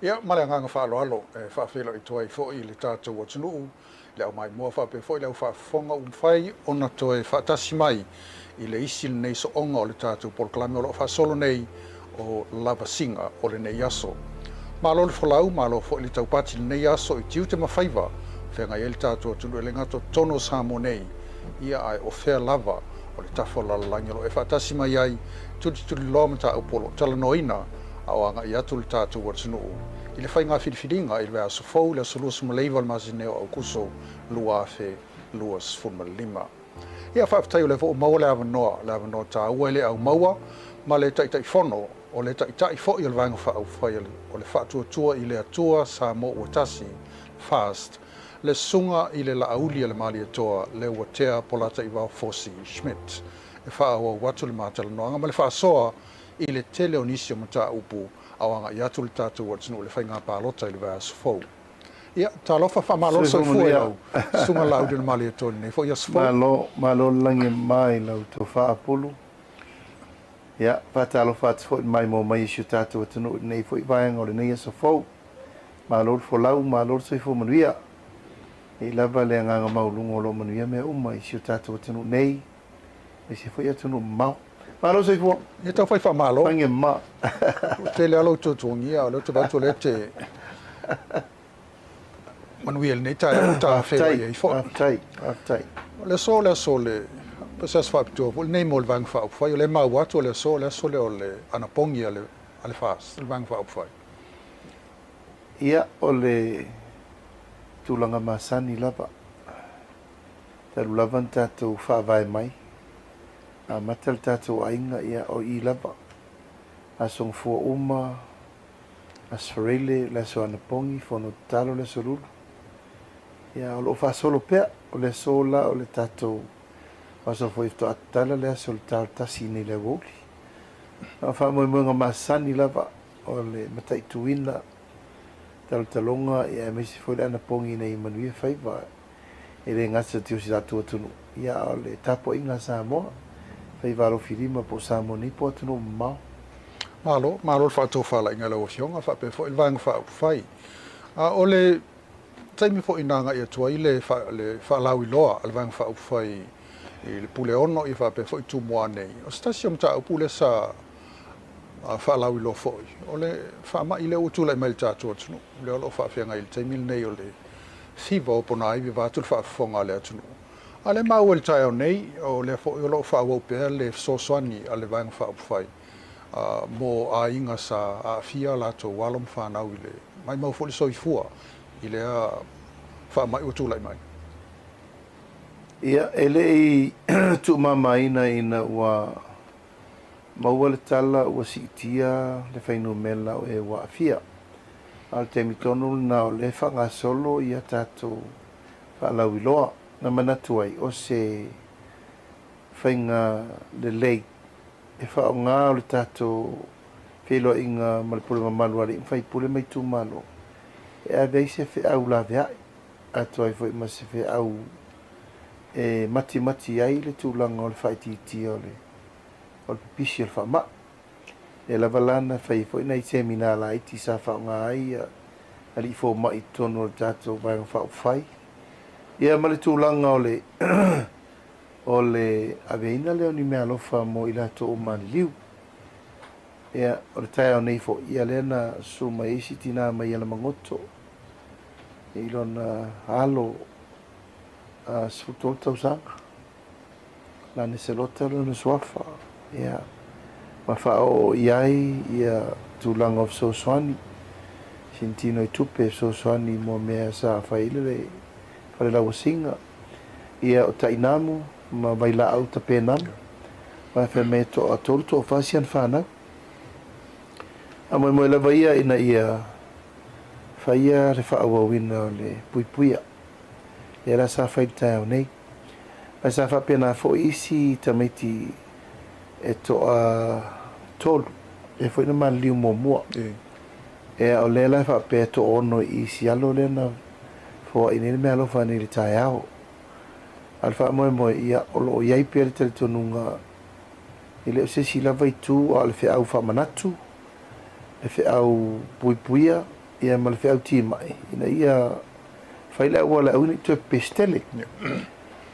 Ia malanga whaaloalo whaafelo I toi fo I le tātou o tunu le au mai mua whape fo I le au whaafonga whai ona toi whaatasi mai I le isi le nei so onga o le tātou poloklami o lo whaasolo nei o lava singa o le nei aso. Malo le whalau, malo fo I le taupati le nei aso I tiu te mawhaiva whenga I le tātou o tunu le ngato tono samo nei ia ai o whea lava o le tafo lalalangi lo whaatasi mai ai tuti loa mata au polo talanoina au anga I atu le tātou o tunu I le whainga whiriwhiringa I le wea sofou le solua sumaleiva le masineo au kuso lua fe luas funma lima. Ia whaafitai o le fo maua le avanoa tā ua le au maua ma le taitai whono o le taitai fo I le vanga whaau whai o le whaatua I le atua sa mo ua tasi fast le sunga I le laaulia le mali atoa le watea polata I wao Fosi Schmidt e whaau watu le mātala noanga ma le whaasoa I le tele o nisi o mata upu awanga I atu le tātou o tinu le whainga pālota I le wea sofou. Ia, tā lofa whamalo so fua iau, sunga lau dina mali atoa nei, fo ia sofou. Malo langi mai lau tō whaapulu. Ia, whātalo whātu fo mai mo mai isio tātou o tinu nei fo I vaianga o le nei a sofou. Malo fo lau, malo so I fo manuia. I lava le nganga maulungo lo manuia mea uma isio tātou o tinu nei. E se fo ia tinu mau. Malo so I fo. Ia tau whai whamalo. Pange ma. Te le alo tōtongia, alo te batu le te manuia le nei tā whewai e I fo. Aftai. Le so le pasas whapitua, le nei mo le vang whau whai, o le mau atu le so le o le anapongi ale whaas, le vang whau whai. Ia o le tūlanga masani lava. Taru lavan tātou whaavai mai. A matal tātou ainga ia o I lava. A song fua uma, a sfarele le so anapongi, fono talo le so lulu. Ia o lo whaasolo pea, o le sola o le tātou. Waso fo ifto atala le so le tātou tasi nei le woli. A whaamoimunga masani lava, o le mataituina, talo talonga, ia mesi fo le anapongi nei manuia whaiva. E le ngasa tiu si tātou atunu. Ia o le tapo inga sa moa. Fai varo firima po samo ni po tunu mau. Malo le whaatou whala inga lau fionga, whape fo il vanga whau whai. O le taimi fo inanga I atua I le whaalau I loa, al vanga whau whai I le pule ono I whape fo I tu moa nei. O stasi om ta pule sa whaalau I loa fo I. O le whaama I le utula I mail tātua tunu. Le olo whaafenga I le taimi nei o le thiva o pona I vātul whaafonga le atunu. Ale mau el tai nei o le fo o lo fa o pe le sosoani ale vang fa fai mo a inga sa a fia la to walom fa na ile mai mau fo so ifua ile a fa mai o tu lai mai Ia ele tu mama ina wa mau le tala o sitia le fainu mela o e wa fia al temitono na le fa nga solo ia tato fa la wiloa na manatu ai o se whainga le lei e wha o ngā o le tātou whelo inga malipule mamalu ari whai pule mai tū malo e a vei se whi au la vea atu ai whai ma se whi au e mati ai le tūlanga o le whai titi o le pipisi o le wha ma e la valana whai whai nei te mina la iti sa wha o ngā ai ali fo mai tono o le tātou vai o wha o whai Ia male tūlanga o le aveina leo ni mea lofa mo ila to o maniliu. Ia o le tae o nei fo ia lena su mai isi tina mai ala mangoto. Ilona halo sfutol tausanga. La neselota lona swafa. Ia mafa o iai ia tūlanga o sosoani. Sintino I tupe sosoani mo mea sa faile Pare la wasinga ia o tainamu ma vai la au tapenam ma fe me to atol to fasian fana amo mo la vaia ina ia faia re fa o wina le puipuia era sa faita o nei ma sa fa pena fo isi tameti e to tol e foi na man liu mo mo e o le la fa pe to ono isi alo le na fo ine me alo fa ni tai ao alfa mo ia o lo ia per te tonunga ile se si la vai tu al fe au fa manatu e fe au puipuia ia ma le fe au ti mai ina ia faila wala uni to pestele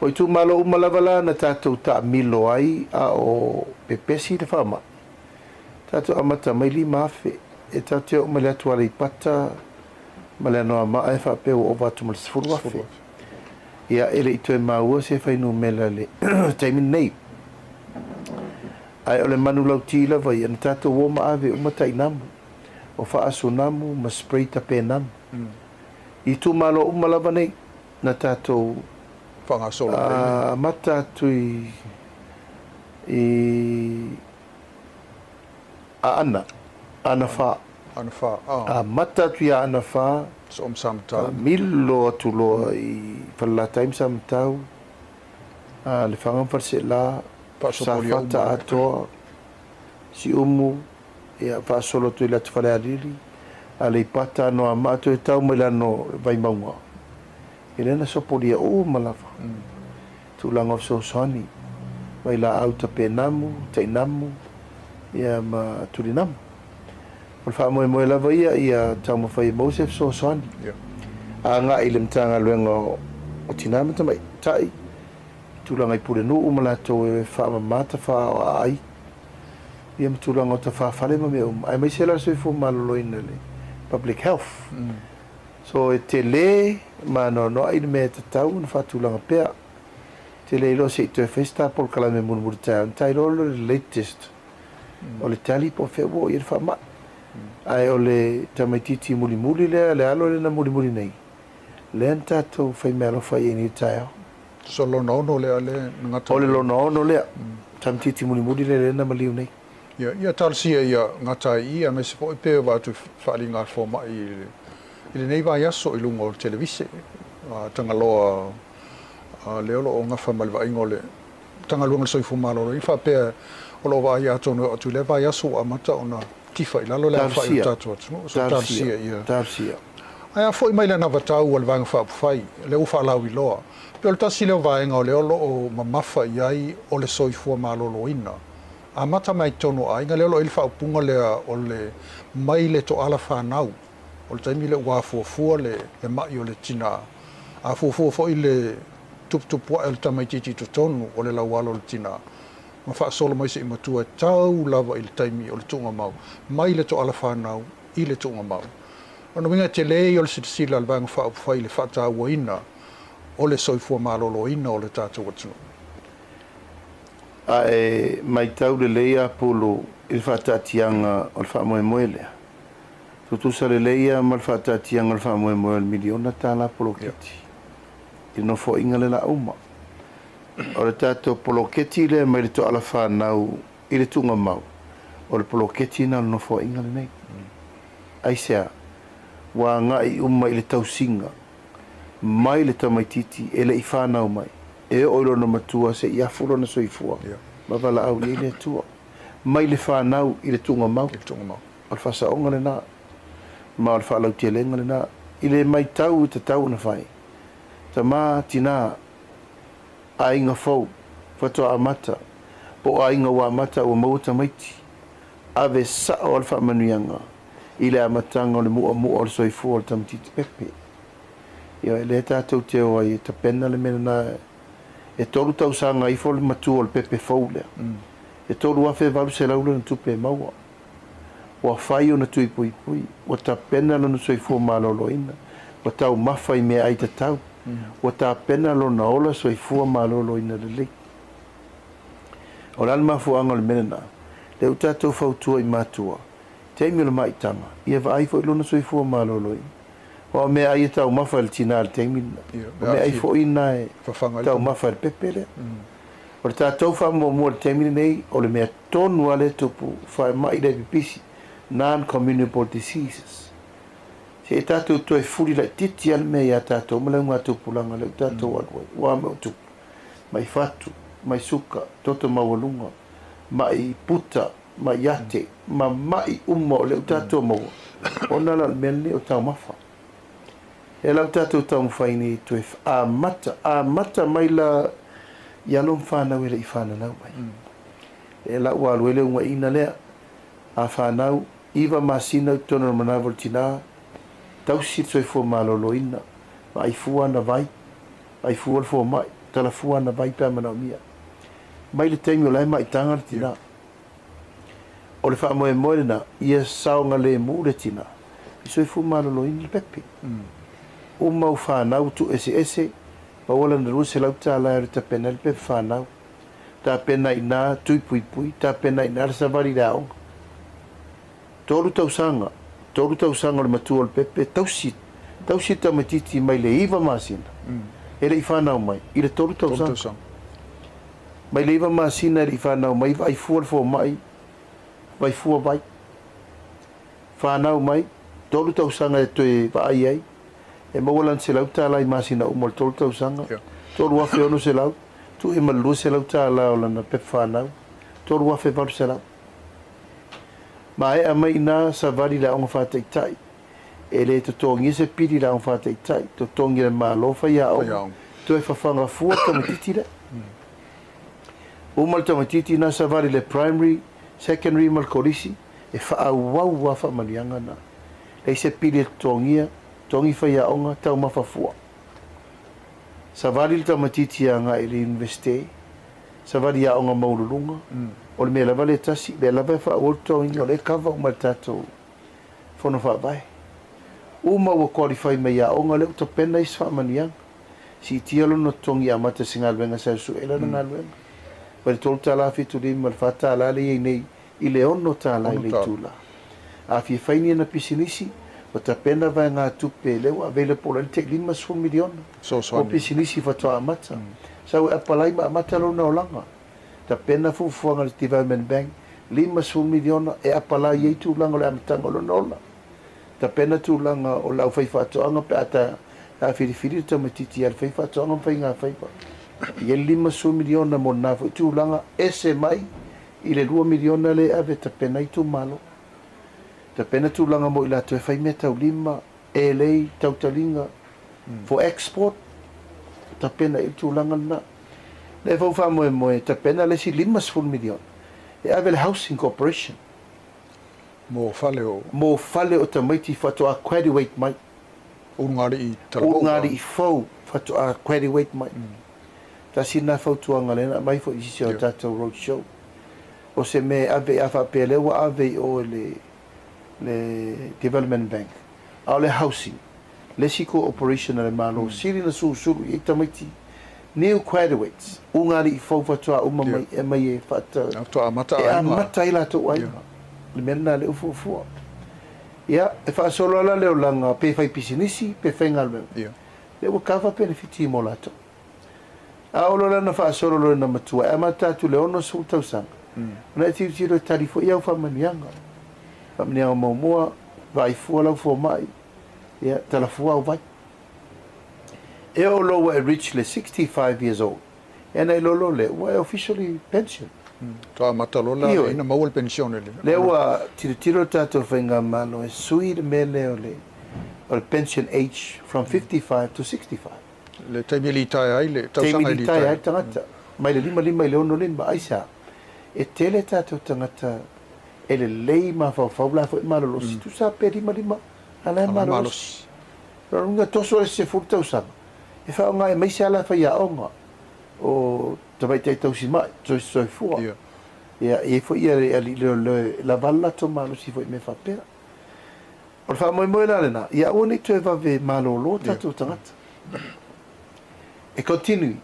o tu malo malavala na tatou ta milo ai a o pepesi le fama tatou amata mai li mafe e tatou ma le atu ale pata ma le no ma e fa pe o vatu mal sfuru afe ia ele ito e maua se fai no mela le taimi nei ai ole manu lau tila vai an tatou o ma ave o matai namu o fa aso namu ma spray ta pe namu i tu malo umalava nei na tatou whangasola mata tui i a ana fa a mata tui a ana fa so samtau milo atu loa i whala taim samtau le whangam farsela safata atoa si umu ia whaasolo tui latu whale ariri a le pata no a mato e tau mai lano vai maunga e lena sopolia o malawa tūlanga of Sosani vai la au tape namu tai namu ia ma turi namu o wha moe moe lava ia tau mawhai Mosef Sosani a ngā i le mtanga luenga o tinama tamai tai tūlanga i pure nuu malato e wha mamata wha o ai ia tūlanga o ta wha whale ma mea ai mai sela soi fu maloloina le public health so e te le ma no ai me te tau na fatulanga pea te le lo se te festa por kala me mun murta tai lo le latest o le tali po fe wo ir fa ma ai o le tamatiti muli muli le alo le na muli muli nei le anta to fai melo fai ni tai so lo no le ale ngata o le lo no le tamatiti muli muli le na maliu nei ia talsia ia ngata ia me se po pe va tu fali nga forma i nei vai aso i lungo televise tanga loa leolo o nga famal va ingole tanga lungo so i fumalo i fa pe o lo vai ato no tu le vai aso amata ona tifa ila lo le fa i tatu so talsia ia ai a foi mai le na vatau o le vanga fa fai le u fa lau i loa pe o tasi le vai nga o leolo o mamafa iai o le so i fumalo lo ina a mata mai tono ai nga lelo il fa punga le o le mai le to ala fa nau o le taimi le wa fu le mai o le tina a fu fo ile tup wa el tamai titi to tonu o le lawalo le tina ma fa solo mai se matua tau lava il taimi o le tunga mau mai le to ala fa nau i le tunga mau ona winga te le o le sila al bang fa ile fa ta waina o le soifua malolo ina o le tatu watu ai mai tau le leia polo il fatatianga o fa moe moele tu sa le leia mal fatatianga o fa moe moele miliona tala polo keti il no fo ingale la uma o le tatu polo keti le mai le to ala fa nau i le tunga mau o le polo keti na no fo ingale nei ai sea wa ngai uma i le tausinga mai le tamaititi ele i fa nau mai e oilo na matua se ia fulo na soifua ma vala au ni le tua mai le whanau i le tunga mau al fasa onga le na ma al wha lau tia lenga le na i le mai tau te tau na whai ta ma tina a inga fau whatoa a mata po a inga wa mata o mauta maiti ave sa o al wha manuianga i le amatanga o le mua o le soifua o le tamatiti pepe ia le tātou te o ai ta pena le mena na e tolu tau sanga i fo le matu o le pepe fau lea e tolu afe valu se laula na tupe maua wa fai o na tui pui pui wa ta pena lo na soifua maloloina wa tau mafa i mea ai ta tau wa ta pena lo na ola soifua maloloina le lei o lal mafuanga le mena na le u tātou fautua i matua te imi o le maitanga ia va ai fo i lo na soifua maloloina o me ai tau mafa le tina le temina o me ai fo ina e tau mafa le pepele o ta tau fa mo le temina nei o le me tonu ale tupu fa mai le pipisi non communicable diseases se tatu to e fuli la titi al me ya tatu mo le ngatu pulanga le tatu wa mo tu mai fatu mai suka toto mawalunga mai puta mai yate mai ummo le tatu mo ona la meni o tau mafa e lau tātou tau mwhaini tu e a mata mai la ialo mwhanau e le i whananau mai. E lau alu ele unga ina lea a whanau iwa masina tono manavol tina tausi tsoi fo maloloina ai fua na vai ai fua fo mai tala fua na vai pa mana mia mai le tengo lai mai tanga tina o le fa mo na ia saunga le mu le tina soi fu maloloina le pepe o mau fa na tu ese pa wala na rusa la ta la ta penal pe fa na ta pena ina tui pui pui ta pena ina sa vari dao tolu tau sanga le matu al pepe tausi ta matiti mai le iva masina ele ifana mai ile tolu tau sanga mai le iva masina ele ifana mai vai fuol fo mai vai fu vai fana mai tolu tau sanga to vai ai e mawalan se lauta lai masina o mol tolu tau sanga tolu wa fe ono se lau tu e malu se lauta la o na pe fana tolu wa fe var se lau mai a mai na sa vari la on fa tai tai ele to tongi se pidi la on fa tai tai to tongi le malo fa ya o to e fa fanga fu to matiti le o mal to matiti na sa vari le primary secondary mal kolisi e fa wa fa malianga na e se pidi tongi fa ya onga tau ma fa fu sa vari le to matiti anga ele investe sa vari ya onga maulunga o le mea lava le tasi le lava e fa'auautotogi o le kava uma le tatou fono fa'avae uma ua qualify mai a'oga leu tapena isi fa'amaniaga si'itia lona totogi amata se galuega sausu'ela na galuega ma le tolu tālā fetulima ma le fa'atālā leiai nei i le ono tālā i le itula afiafaini ana pisinisi o tapena vaega tupe leu avei le pola le te'ilima sefulu miliona o pisinisi fatoa amata sau e apalai ma amata lona olaga tapena fufuanga le Development Bank 5 miliona e apala i tulaga o le amatanga o lona ola tapena tulaga o lau faifa'ato'aga pe ata afilifili le taumatiti a le faifa'ato'aga ma faiga faipa ia le 5 miliona mo na fo'i tulaga ese mai i le 2 miliona le ave tapena i tumalo tapena tulaga mo i latou e fai mea taulima e lei tautaliga for export tapena i tulaga lana le fau fa moe tapena le si 5 miliona e ave le Housing Corporation mo fale o tamaiti fatoa graduate mai ungari i talabou ungari i fau fatoa graduate mai tasina fautuanga lena mai fo isi o tatou road show o se me ave afa pele wa ave o le Development Bank au le housing le siko operation le malo siri na su i tamaiti new graduates ungari i fau fatoa uma mai e mai e fata to amata amata ila to wai le mena le ufu ia e fa solo la le langa pe fai pisinisi pe fengal me le o kava benefiti mo lato a o la na fa solo lo na matua e mata tu le ono su tau sang na ti ti ro tarifo ia fa manianga mo vai fu la fu mai ia tala fu au vai e o lo we reach le 65 years old and I lo le we officially pension to amata lola ina maul pensione le wa tiro tato venga malo e sui mele o le pension age from 55 to 65 le taimilita ai le tausanga ilita ai tangata mai le lima le ono lima aisa e tele tato tangata ele lei ma fa la fo malo si tu sa pe lima ala malo pero nga toso se furta usanga e fa nga mai se ala fa ya onga o tabai te tau si mai so fu ia e fo ia la valla to malo si fo me fa pera por fa mo la lena ia oni to va ve malo lo tato tangata e continue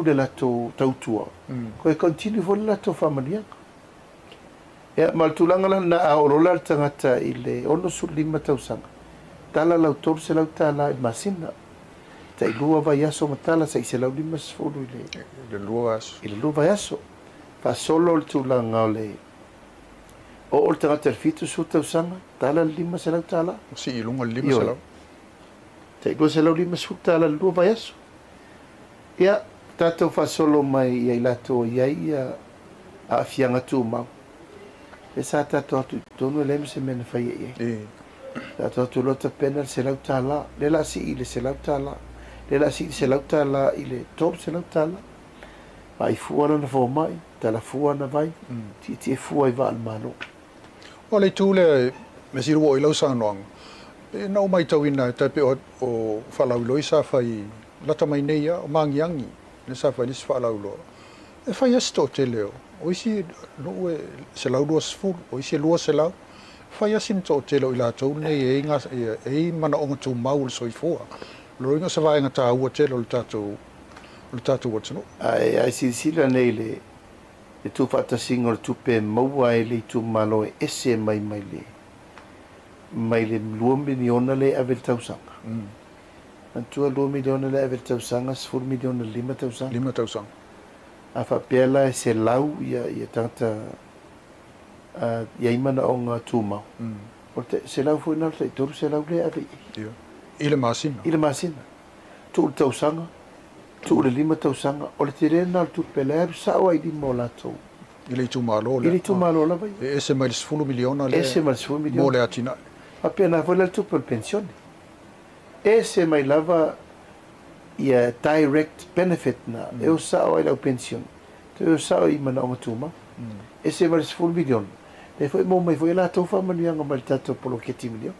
le lato tautua ko e continue fo le lato familia ia maltulanga na a orola tangata ile ono sulima tausanga tala lau tor se lau tala masina tai lua vai aso matala sai se lau lima sfulu le lua aso ile lua vai aso fa solo il tulanga le o ol tangata fitu su tausanga tala lima se lau tala si ilunga lima se lau tai lua se lau lima su tala lua vai aso ia tato fa solo mai ia ilato ia a fianga tu mau e sa tato tu tonu le se men fa ia tato tu lota pena se lau tala le la si ile se lau tala le la si se lau tala ile top se lau tala mai fuana na fo mai tala fuana vai ti fuai va al malo o le tule me si wo ilo sa noang e na mai tawina te pe o falau loi sa fai lata mai nei o mangiangi le sa fai lis falau lo e fai asto te leo o isi no e se lau do sfu o isi lo se lau fai asin to te lo ila tau nei e nga e mana o tu maul so ifo lo inga sa vai nga ta o te lo tatu o tino ai sila nei le e tu fata single tu pe maua e le tu malo e ese mai le 2 miliona le avel tausanga antua 2 miliona le avel tausanga 4 miliona 5,000 a fa pela e se lau ia tata ia imana o ngā tūmau o te se lau foi nal te toru se lau le ave ile masina tu tausanga tu le 5,000 o le tere nal tu pela sa o ai di mo latou ile tu malo la vai ese mai 10 miliona le ese mai 10 miliona mo le atina appena foi le tu per pensione ese mai lava ia direct benefit na eu sa o ai la pension tu sa o i mana o tuma ese mai 10 miliona le foi mo mai foi la to fa mania ngal tato polo ke timilio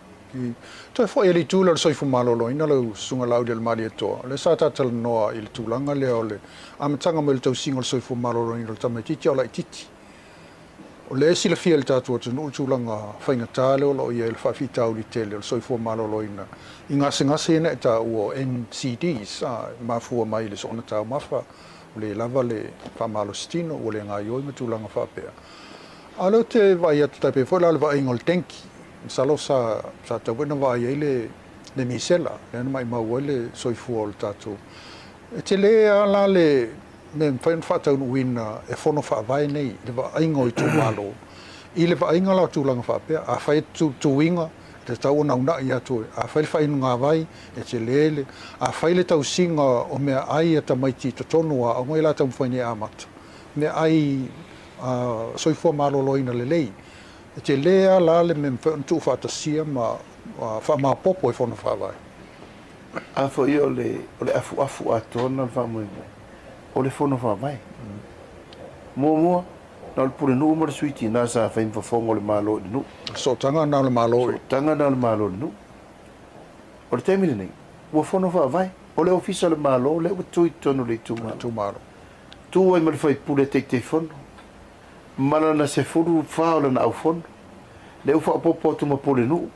to foi ele tu lo soi fu malo lo ina lo sunga lau del mali to le sa tatal no il tu langa le ole am tanga mo il to single soi fu malo lo ina tama titi ola titi o le si le fiel tatu tu tu langa fainga tale lo ia il fa fita o li tele soi fu malo lo ina inga singa sena ta o NCDs ma fu mai le sona ta mafa le lava le fa malo stino o le nga yo tu langa fa pe alo te vai at tape foi la va ingol tenki salo sa te wena vai ele le misela le mai ma wole soi fuol tatu e te le ala le men fain fata un wina e fono fa vai nei le va ingo tu malo i le va ingo la tu langa fa pe a fai tu winga te tau na una ia tu a fai nga vai e te le a fai le tau singa o me ai ta mai ti tonu a o la tau fai ni amat me ai soi fu malo loina le lei e te lea la le men tu fa ta sia ma fa popo e fona fa vai a fo io le afu atona fa mo o le fona fa vai mo na le pure no mo suiti na sa fa in fongo le malo no so tanga na le malo no o le temile nei o fona fa vai o le official malo le tu tono le tu malo tu ai mo fai pure te fono mana na se furu faula na aufon le ufa popo tu mo pole nu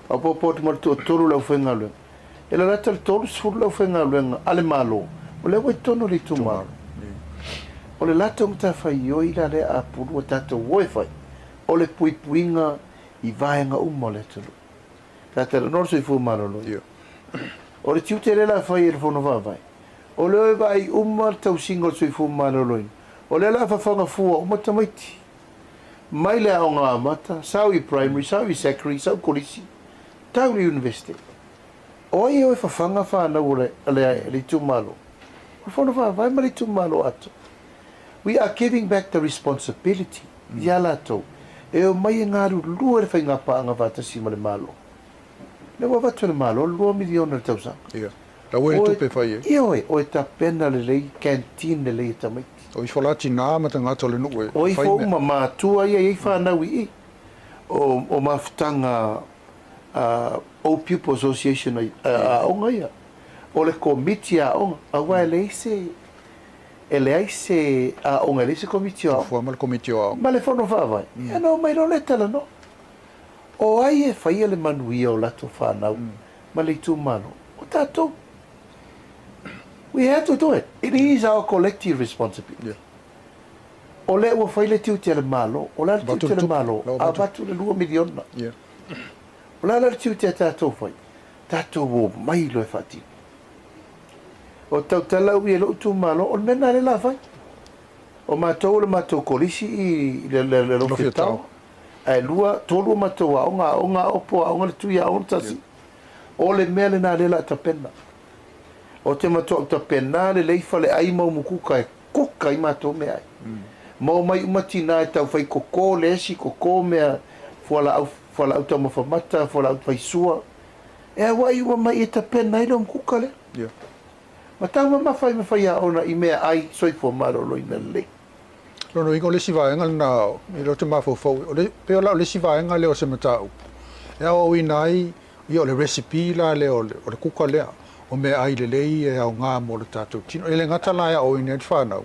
a popo tu mo tolu la ufenga le ela la tal tolu furu la ufenga le ale malo o le we tono le tu malo o le lato mta fa yo ila le a puru tato wifi o le puipuinga I vaenga mo le tulu tata no so fu malo lo o le tiutele la fa il fono va vai o le vai tau single so fu malo lo o le la fa fanga fu o matamaiti mai le o nga mata sawi primary sawi secondary sawi kolisi tau le university o ia fa fanga fa na ule le tu malo o fono va vai mai tu malo ato we are giving back the responsibility yala to e o mai ngaru lua le fainga pa nga vata si le malo le wa vata le malo 2 miliona le tausa la we tu pe fai o e ta pena le canteen le tamai o I folati na mata ngato le nuwe o I fo ma tua ia fa na wi o maftanga o people association o ngai o le committee o wa le se ele ai se o ngai se committee o formal committee o ma le fono fa vai e no mai no le tala no o ai e fai le manui o lato fa na ma le tu mano o tato we have to do it. It is our collective responsibility. O le ua fai le tiu te le malo, o la tiu te le malo, a batu le 2 miliona. O la tiu te tatou fai, tatou o mai lo e fati. O tau talau I e lo tu malo, o mena le la fai. O matou le matou kolisi I le lo fitao. Ai lua, tolu matou a onga opo a onga le tui a onga tasi. O le mea le na le la tapena. O te mato ta penale le fale ai mau mukuka e kuka I mato me ai mau mai umatina e tau fai koko le si koko me fola au tama famata fola au fai sua e wai wa mai e ta pena I lo mukuka le ma tau ma fai me fai a ona I mea ai soi fo maro lo ina le no ingo le si vaenga na I lo te mafo fo o le pe o le si vaenga le o se matau Ya o ina ai ia o le recipe la le o le kuka lea o me ai le lei e au ngā mo le tātou tino e le ngata la o ina te whanau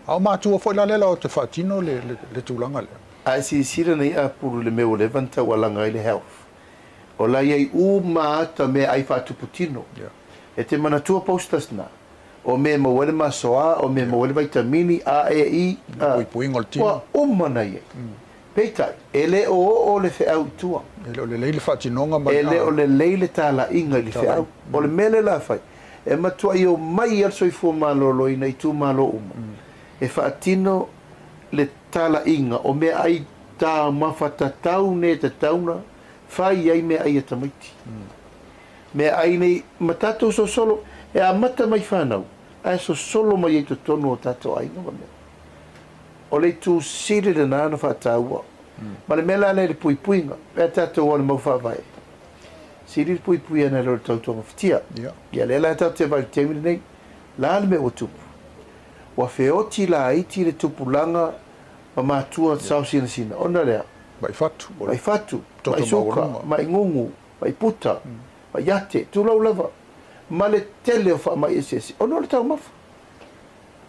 au mātua foi la lela o te whatino le tūlanga lea ai sira nei a puru le meo le vanta walanga i le health o la iai maata me ai whatuputino e te manatua postas na o me mawele masoa o me mawele vitamini A e I puinga o le tino wa umana iai peitai ele o le feau tua ele o le leile whatinonga mai ele o le leile tala inga i le feau o le mele la fai e matua i o mai al soifua malolo ina i tu malo uma e whaatino le tala inga o me ai tā mawhatatau ne te tauna whai ai me ai e tamaiti me ai nei matatou so solo e a mata mai whanau ai so solo mai e to tonu o tatou ai ngama mea o le tu sire le nana whataua ma le mela le pui puinga e tatou o le mau whawai sire pui pui ana le tautonga whitia ia le la tatou te vai temine nei la le me o tupu wa feoti la iti le tupulanga ma matua sau sina ona lea mai fatu mai suka mai ngungu mai puta mai yate tu lau lava ma le tele o wha mai esesi ona le tau mafa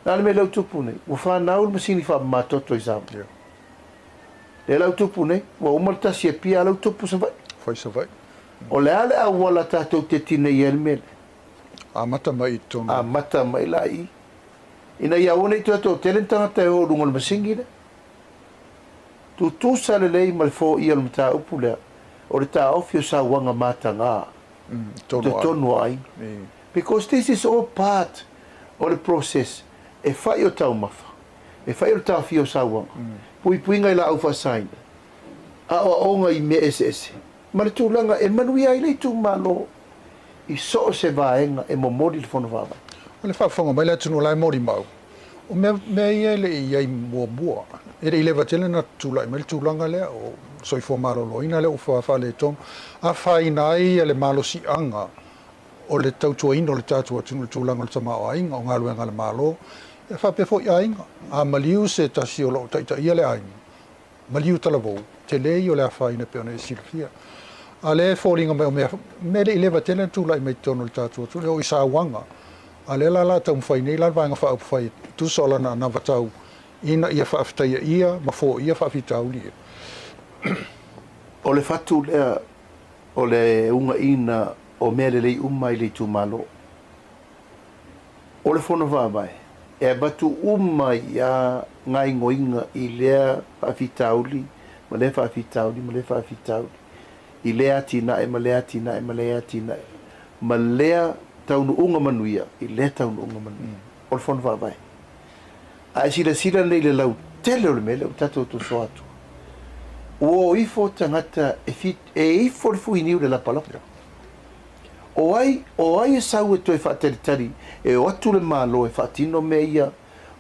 na le me lau tupu nei wa whanau le masini wha matoto i sama le lau tupu nei wa umartasi e pia lau tupu sa vai o le ale a wala tatou te tine i el mele a mata mai tonu a mata mai la i ina ia one i tuatou tele tangata e o rungo le masingi ne tu sa le lei mal fo ia le mata upu lea o le ta ofio sa wanga mata ngā tonu ai because this is all part of the process e fai o tau mafa e fai o tau fio sa wanga pui puinga i la au fasaina a o onga i me ese ma le tūlanga e manui ai lei tu malo i so se vaenga e momori le fono vava o le whaafonga mai le tunu lai mori mau o me ia le i ai mua e le lewa tele na tūlai mai le tūlanga lea o soifo marolo ina le ufa le tom a whaina ai le malo si anga o le tautua ino le tātua tunu le tūlanga le tamao ainga o ngā luenga le malo e whapefo i ainga a maliu se tasi o lo taita ia le ainga maliu talavou te lei o le a whaina peona e silfia a le fōringa mai o me le i lewa tele tūlai mai tono le tātua tūlai o i sa wanga a le la tau mwhainei la vanga wha upwhai tu sola na watau ina ia whaafitaia ia ma fō ia whaafitau lia o le fatu lea o le unga ina o mea le lei umai le tu malo o le fono vāvai e batu umai a ngai ngoinga i lea whaafitauli ma le whaafitauli ma le whaafitauli i lea tinae ma lea tinae ma lea tinae ma lea taunu unga manuia i lea taunu unga manuia o le fono vāvai a sila nei le lau tele o le mele o tatou to so atu o ifo tangata e ifo le fuiniu le lapalapa o ai e sau e toi whaatelitari e o atu le malo e whaatino me ia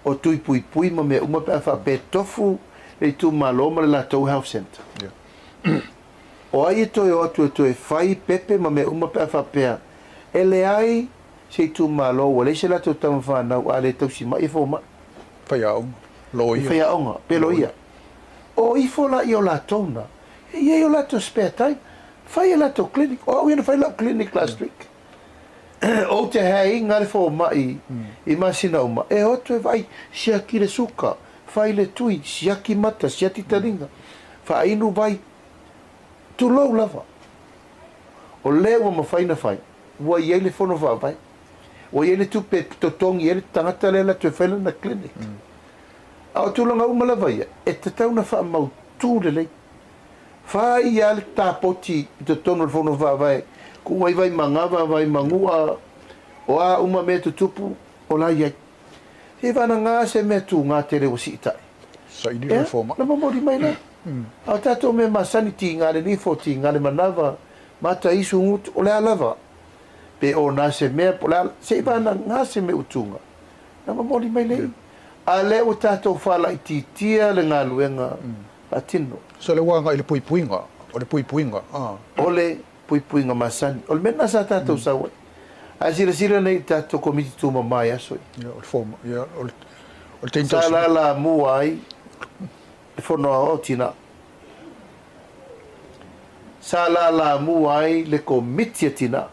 o tui pui pui ma me uma pēr whape tofu le tu malo ma le latou health center o ai e toi o atu e toi whai pepe ma me uma pēr whapea e le ai se tu malo o le se latou tama whanau a le tausi mai e fō mai whaiaonga loia whaiaonga pe loia o ifo la i o la tona e ia i o la to spare time fai e la to clinic o we fai la clinic last week o te hei ngare fo mai i masina uma e o te vai sia ki le suka fai le tui sia ki mata sia titaringa fai inu vai tu low lava o leo ma fai na fai wa ia le fono va vai o ia le tu pe totongi ele tangata le la tu fai na clinic au tulanga uma lava ia e te tauna wha mau tūre lei whai ia le tāpoti i te tono le whono whawai ku wai vai mangava vai mangua o a uma me tu tupu o la iai he vana ngā se me tu ngā tere o si itai sa ili reforma na mamori mai na au tato me masani ti ngā le nifo ti ngā le manava mata isu ngutu o le alava pe o nā se mea po le se vana ngā se me utunga na mamori mai lei a le o tātou whala i titia le ngā luenga atino. So le wanga i le puipuinga, o le puipuinga. O le puipuinga masani. O le mena sa tātou sawa. A sira nei tātou komiti tūma mai asoi. Ia, o le forma, ia, o le teintau. Sa la mua ai, e whonoa o tina. sa la mu ai le komiti tina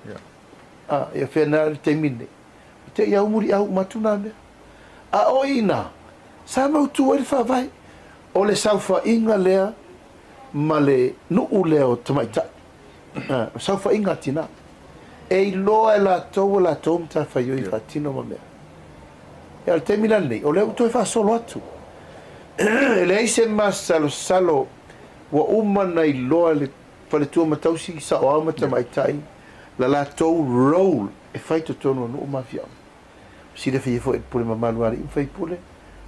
ia fena te mine te ia umuri au matuna me a oina sa mau tu ele fa vai o le saufa inga lea ma le nuu lea o tamaita saufa inga tina e loa la tou mta fa yo i fatino ma mea ia le te mina nei o le uto e fa solo atu le ise salo wa umana i loa le fale tua matausi sa o ama tamaitai la tou roll e fai to tono no mafia si le fai fo e pule mamalu ari fai pule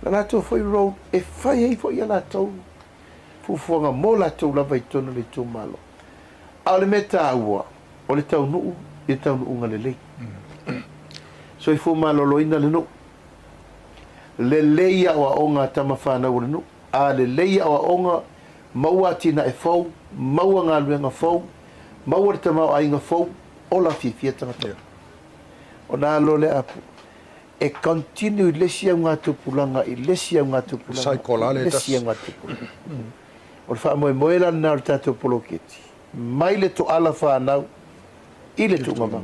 la tou foi roll e fai e fo ia la tou fufuanga mo la tou la vai tono le tou malo a le meta ua o le tau nuu e tau nuu ngale lei so i fu malo loina le nuu le leia o onga tamafana o le nuu a le leia o onga maua tina e fau maua ngā luenga fau maua le tamau ainga fau o la fifia tangata o nā lole apu e continue lesi au ngā tupulanga i lesi au ngā tupulanga Saikolale lesi au ngā tupulanga o le wha moe moe la nā le tātou poloketi mai le to ala whanau i le tu mamau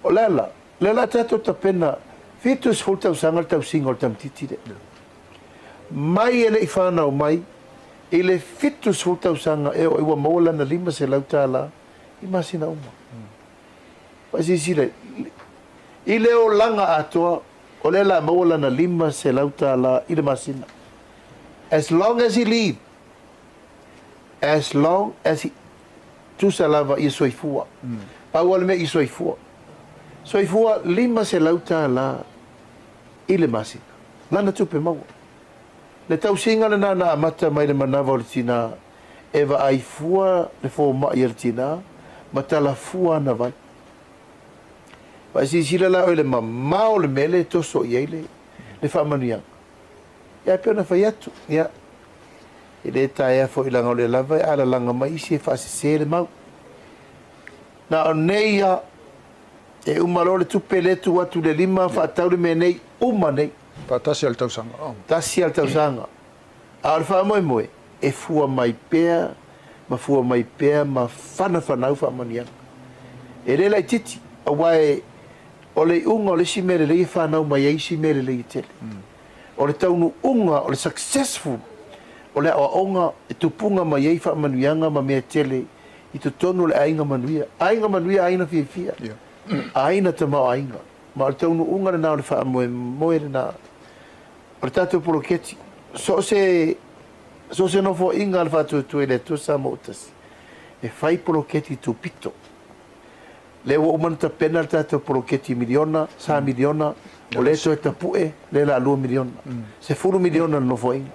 o lela tātou tapena fitus fultau sanga le tau singa o le tamtiti de mai ele i whanau mai i le fitu sultau sanga e o iwa maula na lima se lauta la i masina uma. Pasi sile i le o langa atoa o le la maula na lima se lauta la i le masina. As long as he leave, as long as he tu salava i soifua. Awal me i soifua. Soifua lima se lauta la i le masina. Lana tupe maua. Le tau singa le nana amata mai le manawa o le tina e wa ai fua le fo ma i le tina ma tala fua na vai. Wa si sila la o le mamao le mele toso i eile le whaamanuianga. Ia peo na whai atu. Ia. I le tae fo i langa o le lava e ala langa mai isi e whaasese le mau. Na o neia e umalo le tupe le tu watu le lima whaatau le me nei uma nei. Patasi al tausanga. Tasi al tausanga. Al fa moe moe e fua mai pea ma fua mai pea ma fana fanau fa mania. E le lai titi a wae o le unga o le si mere le fanau mai ai si mere le tele. O le taunu unga o le successful o le onga e tupunga mai ai fa manuianga ma me tele i tu tonu le ainga manuia. Ainga manuia aina fia. Aina tamau ainga. Ma le taunu unga le nao le fa moe moe le na o le tātou poloketi. So se no fo inga le fatu tu ele tu sa motas. E fai poloketi tu pito. Le wo umanta pena le tātou poloketi miliona, sa miliona, o le to e tapue, le la 2 miliona. Se 4 miliona no fo inga.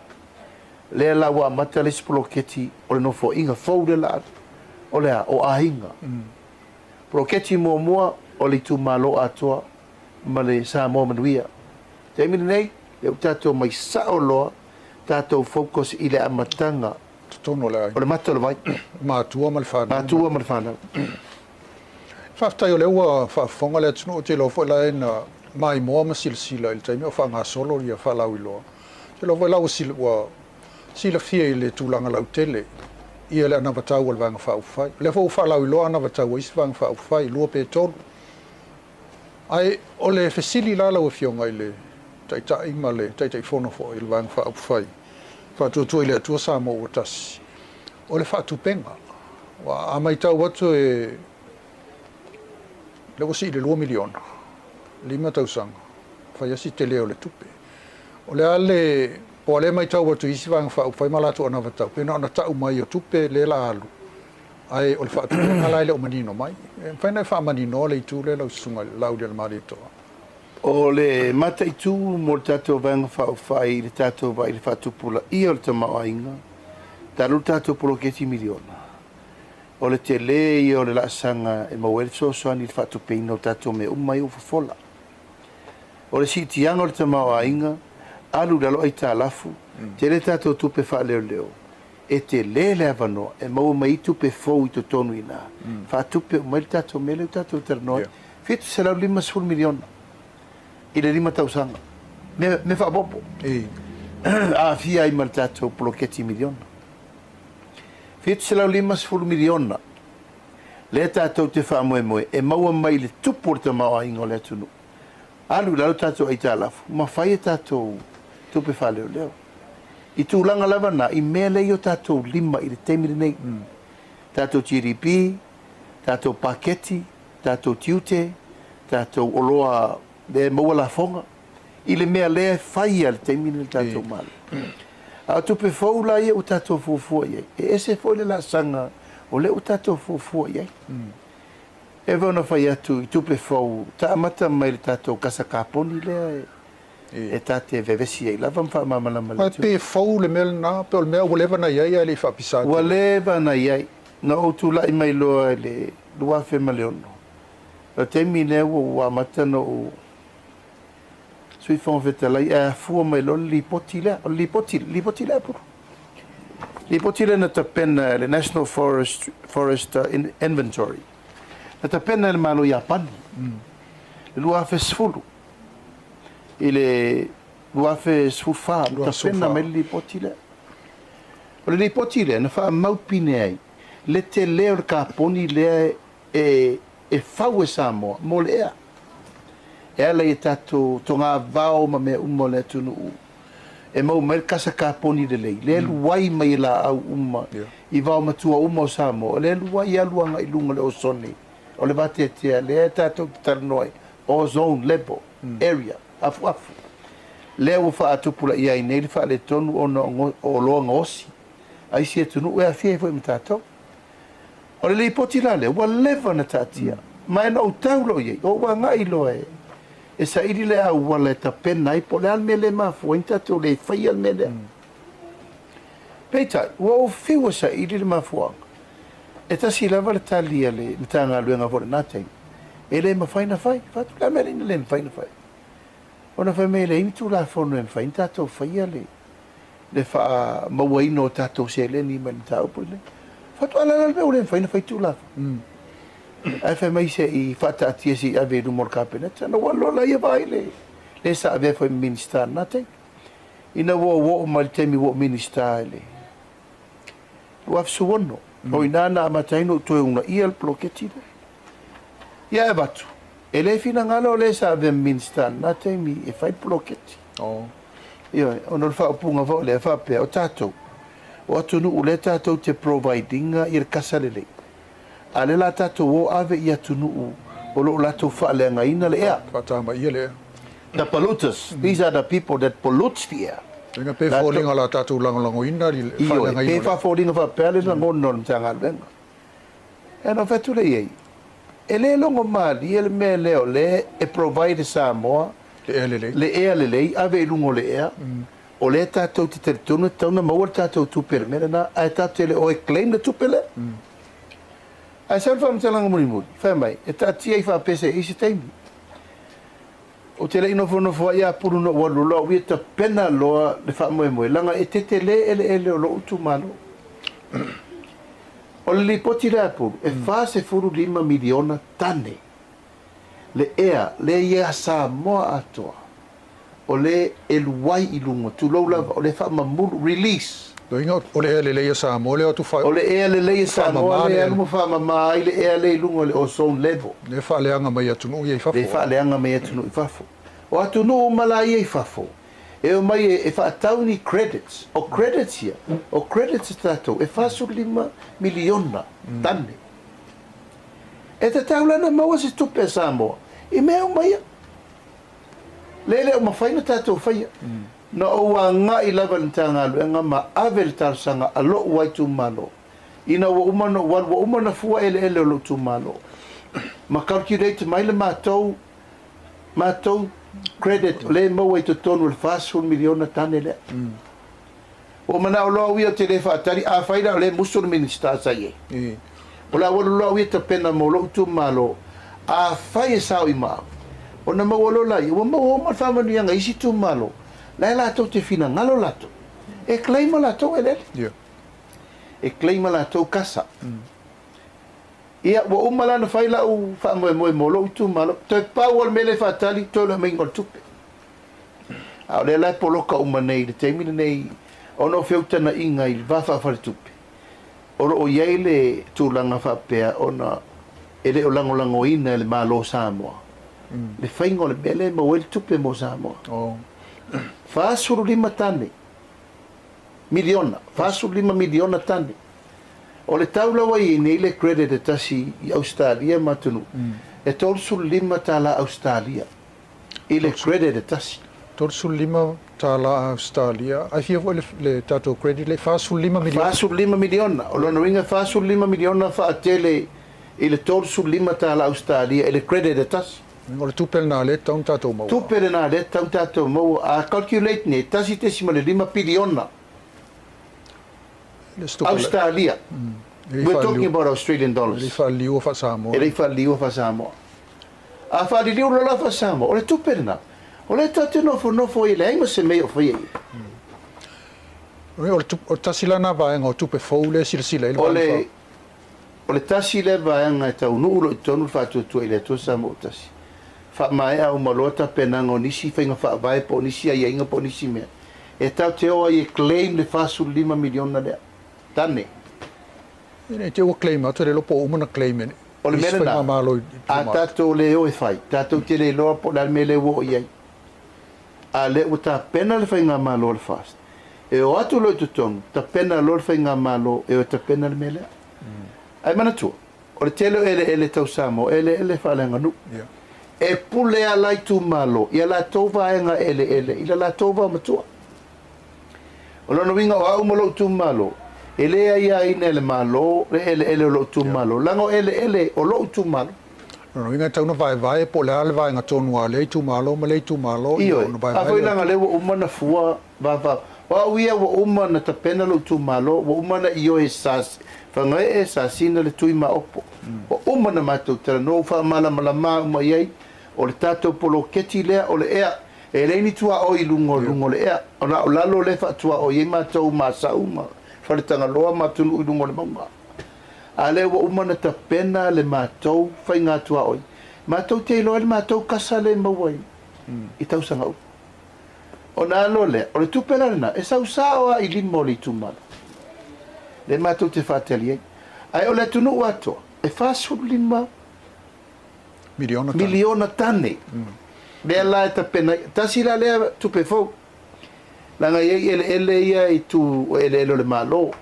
Le la wa mata le poloketi o le no fo inga fo le la o le o ahinga. Poloketi mua o le tu malo atoa ma le sa mo manuia. Te mine nei le tatou mai sao loa tatou focus i le amatanga Tono le ai. o le mata le vai Matua mal fa. matua ma le whanau Whaftai o le ua whafonga le atunu o te lo fo la ena mai moa ma sila il taimi o whanga solo ia whalau i loa. Te lo fo lau sila fia i le tūlanga lau tele ia le anawatau al vanga whaufai. Le fo whalau i loa anawatau isi vanga whaufai lua pe tolu. Ai o le fesili la lau e fionga i le tai ma le tai fono fo il vang fa fai fa tu ile tu sa mo utas o le fa tu penga wa amai tau watu e le wosi le 2 miliona 5,000 fa yasi tele o le tupe o le ale po le mai tau watu isi vang fa fai mala tu ana wata pe na tau mai o tupe le la alu ai o le fa tu ala le o manino mai fa na fa manino le tu le lo sunga lau del marito. o le mata i tu mo le tatou vanga whaufai le tatou vai le whatupula i o le tamau ainga talu tatou poloketi miliona o le tele i o le laasanga e mawele sosoani le whatupeina o tatou me umai o fafola o le sitianga o le tamau ainga alu lalo ai talafu te le tatou tupe whaleo leo e te le le avanoa e mau mai tupe fou i to tonu ina whatupe umai le tatou mele o tatou teranoi fitu se lau 5 miliona i le 5,000 me whaapopo a fia i mal tatou poloketi miliona 750 miliona. Le tātou te whaamoemoe, e maua mai le tupu te maua ingo le atunu. Alu lau tātou ai tālafu, ma whai e tātou tupe whaleo leo. I tūlanga lava na, i mea lei o tātou lima i le teimiri nei. Tātou GDP, tātou paketi, tātou tiute, tātou oloa le maua la fonga. I le mea lea whai a le teimiri le tātou mali. A tupe whau la ia o tātou fuafua iei. E ese whau le la sanga o le o tātou fuafua iei. E vana whai atu i tupe whau, ta amata mai le tātou kasa kāponi lea e tate vevesi ei. Lava mwha mamana mali tu. Pe whau le mea na, pe o le mea walewa na iei a le whapisate. Walewa na iei. Na o tu lai mai loa le lua whema leono. La temi nea ua matana o sui whong vetalai e fua mai lo li poti lea puru. Li poti lea na ta pena le National Forest Inventory. Na ta pena le malo Japani. Le lua fe sfulu. I le lua fe sfufa. Ta pena mai li poti lea. O le li poti lea na wha maupine ai. Le te leo ka poni lea e fau e Samoa mo le ea. E ala i tātou tonga vau ma mea umma le tunu u. E mau mai kasa ka poni de lei. Le luai mai la au umma. I vau matua umma o Samoa. Le luai aluanga i lunga le o soni. O le vate tea le tātou taranoi. Ozone level area. Afu afu. Le u wha atupula i ai nei le wha le tonu o loa ngosi. Ai si e tunu ea fie fwe mtātou. O le poti la le, ua lewa na tātia. Mai na o taulo iei, o ua ngai loa e. E sa iri le au wala e ta pena i po le alme le mafua, inta tō le whai alme le. Peitai, ua o whiwa sa iri le mafua. E ta si lawa le talia le, le tanga luenga vore nātei. E le ma whai na whai, whatu la mele ina le ma whai na whai. O na whai me le imi tu la whono e whai, inta tō whai ale. Le wha maua ino tātou se le ni mani tāu po le. Fatu ala la leo le fai na fai tu la. Ai fai mai se I fata atia si ave du mor kapena. Na walo la ia vai le. Le sa ave fai minister na te. Ina wo mal temi wo minister le. Wo afsu wono. O ina na mataino to una ia ploketi. Ia e batu. Ele fina ngalo le sa ave minister na te mi e fai ploketi. Oh. Ia ono fa punga vo le fa pe o tato. O atunu u le tātou te providinga I le kasa lelei. A le la tātou o ave I atunu o lo latou whaalenga ina le ea. Whatama ia le ea. The polluters, these are the people that pollutes the air. Inga pe wholinga la tātou langolango ina li whalenga ina. Pe whaforinga whapele na ngono na mtanga lenga. E no whetu le iei. E le longo mali, e le me leo le e provide Samoa. Le ea lelei. Le ea lelei, ave I lungo le ea. O le tātou te teretonu, tauna maua tātou tupere mera na, ai tātou le o e claim le tupele. Ai sa wha mtalanga muri muri, whai mai, e tātia I wha pese isi teimi. O te le ino whono wha ia puru no walu loa, ui ta pena loa le wha moe moe, langa e te le ele o lo utu malo. O le li poti rea puru, e wha se furu 5 miliona tane. Le ea, le ia sa moa atoa. O le eluai I lunga, tu lau lava, o le wha mamuru, release. Do inga o le ea lelei sa mo le o tu whai. O le ea lelei sa mo, le ea lumu wha mamai, le ea le lunga le ozone level. Le whaaleanga mai atunu I whafo. Le whaaleanga mai atunu I whafo. O atunu o malai I whafo. E o mai e whaatauni credits. O credits ia. O credits tātou. E whasu 5 miliona tane. E te taulana maua se tupe sa mo. I mea o mai Lele o mawhaina tātou whaia. Na o wa ngā I lava ni tanga aluenga ma ave le tarsanga a lo uai tu malo. Ina wa umana fua ele o lo tu malo. Ma calculate mai le mātou credit le maua I to tonu le 1 miliona tane le. O mana o loa uia te le whaatari a whaina o le musul minister sa ye. O la wala loa uia te pena mo lo tu malo a whai e sao I maa. O na mawalo lai, o ma whamanu yanga isi tu malo. Lai lato te fina ngalo lato. E klaima lato ele. E klaima lato kasa. Ia, wa umala na whaila u whamoe molo tu malo. Toi pau al mele whatali, toi la mei ngol tupe. A le lai poloka umanei, le teimina nei, ono whiautana inga I wafa whare tupe. o iai le tūlanga whapea ona ele o langolangoina le malo Samoa. Le whaingo le mele ma wele tupe mo Samoa. Whaasuru 5 tane. Miliona. Whaasuru 5 miliona tane. O le taula wai nei le credit e tasi i Australia matunu. E tolsuru 5 tala Australia. I le credit e tasi. Tolsuru 5 tala Australia. Ai fia le tato credit le whaasuru 5 miliona. Whaasuru 5 miliona. O lona winga whaasuru 5 miliona whaatele i le tolsuru 5 tala Australia. I le credit e tasi. O le tupele nā le taun tātou mau. Tupele nā le taun tātou mau. A calculate ne, tasi tesi ma le 5 biliona. Australia. We're talking about Australian dollars. Le whaaliu wha Samoa. E le whaaliu wha Samoa. A whaaliu lola wha Samoa. O le tupele nā. O le tātou nofo i le haima se mei o whai ei. O tasilana vaenga o tupe fau le sila O le tasi le vaenga e tau nuu lo i tonu whātuatua i le atua Samoa o tasi. Whaamae au malota penanga o nisi whainga whaavae po nisi a iainga po nisi mea. E tau te oa i claim le whaasuru 5 miliona lea. Tane. E te ua claim atu, le lopo umana claim ene. O le mele nā. A tātou le o e whai. Tātou te le loa po le mele wo i ai. A le o tā pena le whainga malo le fast. E o atu lo i tutongu, ta pena lo le whainga malo e o ta pena le mele. Ai mana tua. O le telo ele tau Samoa, ele whalenga nu. E pule a lai tu malo, ia la tova enga ele, ila la tova matua. O lona winga o au malo tu malo, ele a ia ina ele malo, ele o lo tu malo. Lango ele o lo tu malo. No winga tau na vai po le ale vai nga tonu a le tu malo, ma le tu malo. Iyo, a foi langa le wa umana fua, va. Wa uia wa umana ta pena lo tu malo, wa umana iyo e sas. Whangai e sasina le tui ma opo. Wa umana matou tera no wha malama uma iai, o le tātou polo keti lea o le ea, e reini tua o i lungo le ea, o lalo le wha tua o iei mātou masa uma, wharetanga loa mātunu i lungo le maunga. A le wa umana ta pena le mātou, whai ngā tua oi. Mātou te iloa le mātou kasa le mauai, i tau sanga u. O nā lo le, o le tupela rena, e sau saoa i limo li tumana. Le mātou te whāteli ei. Ai o le tunu atoa, e whāsuru 5 miliona tane. Lea la e ta pena, tasira lea tupe fau. Langa iei ele ia i tu o ele le malo.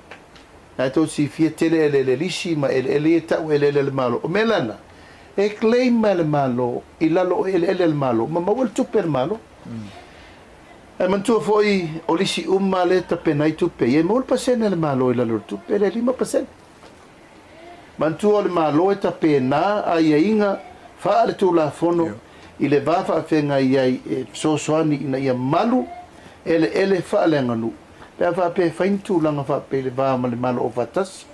Ai tau si fia tele ele lisi, ma ele e tau ele le malo. O melana, e claim ma le malo, i lalo ele le malo, ma mawal tupe le malo. Ai mantua foi o lisi le ta pena i tupe, e mawal pasena le malo i lalo tupe, le 5%. Mantua le malo e ta pena, ai inga, faa le tu la fono, i le vafa a whenga iai e sosoani ina ia malu, ele faa le anganu. Pea faa pe whaintu langa faa pe le vaa ma le malo o fatasi.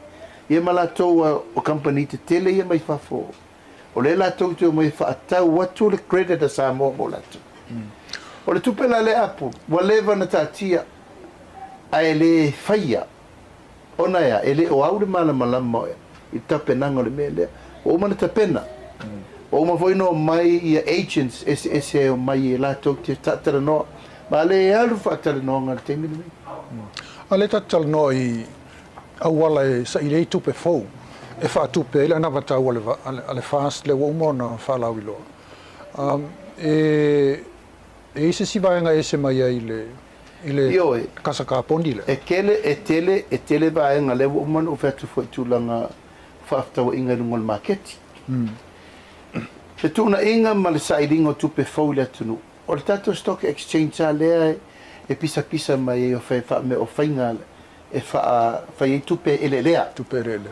Ia ma la toa o company te tele ia mai fafo. O le la tau te o mai faa tau watu le credit a Samoa mo latu. O le tupela le apu, wa leva na tatia, a ele whaia. Ona ea, ele o aure malama ea, i tapenanga le mea lea. O umana tapena. O ma foi no mai ia agents ese o mai la tok te tatara no ma le alu fatara no ngal te mini a le tatala no i awala e sa i le tupe fou e fa tupe ile na vata ale fast le wo mo na fa la wilo e se vaenga ese mai ile kasaka pondile e tele vaenga le wo mo no fatu foi tulanga fafta o inga ngol market Se tuna inga ma le sairingo tupe fau le atunu. O le tato stock exchange a lea e pisa mai e o wha me o whainga e whai e tupe ele lea. Tupe ele.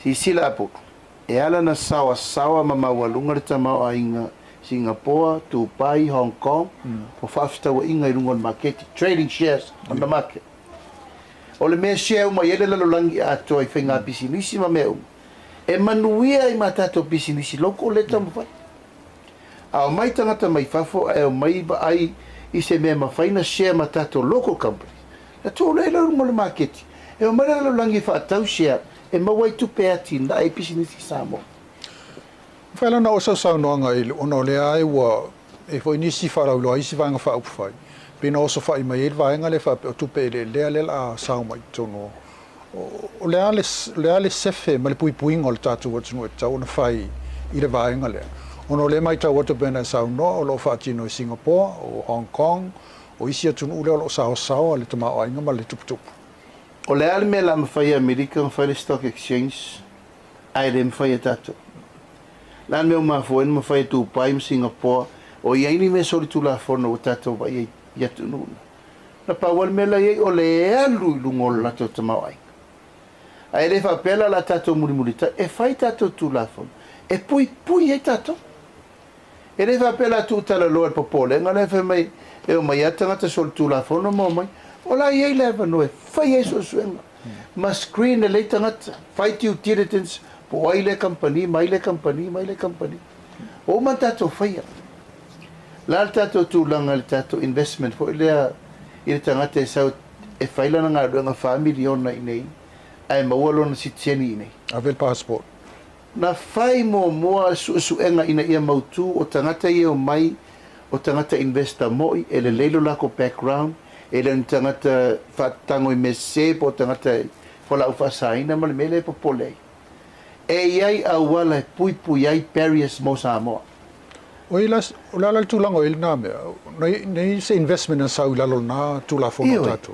Si sila apu. E ala na sawa ma mawalunga le tamau a inga Singapore, Tupai, Hong Kong, po whafta wa inga i rungo le market, trading shares on the market. O le mea share uma ele lalolangi ato i whainga pisinisi ma mea e manuia i matato business loko le tamu fai. A o mai tangata mai fafo, e o mai ba ai i se mea mawhaina share matato local company. Na tō leila rungo le market. E o mai lalo langi whaatau share, e mawai tupe ati na e business i Samoa. Whaila na o sau noanga i ono le ai wa e fo inisi wharau loa isi vanga wha upwhai. Pena oso whai mai ele vaenga le wha o tupe ele lea lela a sau mai tono. o le ale sefe ma le puipuinga o le tātou atunu e tau na whai i le vaenga lea. Ono le mai tau atu pena sau no o lo whaatino i Singapore, o Hong Kong, o isi atunu ule o lo sao le tamao ainga ma le tuputupu. O le ale me la mawhai Amerika, mawhai le Stock Exchange, ai le mawhai e tātou. Lan me o mawhai mawhai tu pai ma Singapore, o iaini me soli tu la whono o tātou vai i atunu. Na pawal me la iei o le alu i lungo la tātou tamao ainga. Ai le whapela la tātou murimurita, e whai tātou tu la whono. E pui e tātou. E le whapela tu tala loa popole, ngā le wha mai, e o mai atangata sol tu la whono mo mai, o la iei le wanoe, whai e so suenga. Ma screen e le tangata, whai tiu diligence, po ai le company, mai le company. O man tātou whai a. La tātou tu langa le tātou investment, po i le tangata e sau, e whailana ngā ruanga whamiliona i nei, ai maualona si tieni i nei. Avel passport. Na fai moa suenga ina ia mautu o tangata ia o mai o tangata investor moi e le leilo lako background e le tangata whatango i mese po tangata whala uwhasaina ma le mele popolei e iai a wala pui ai barriers mo Samoa. O la tulango il na mea, nei se investment na sau lalo na tula fono tatu.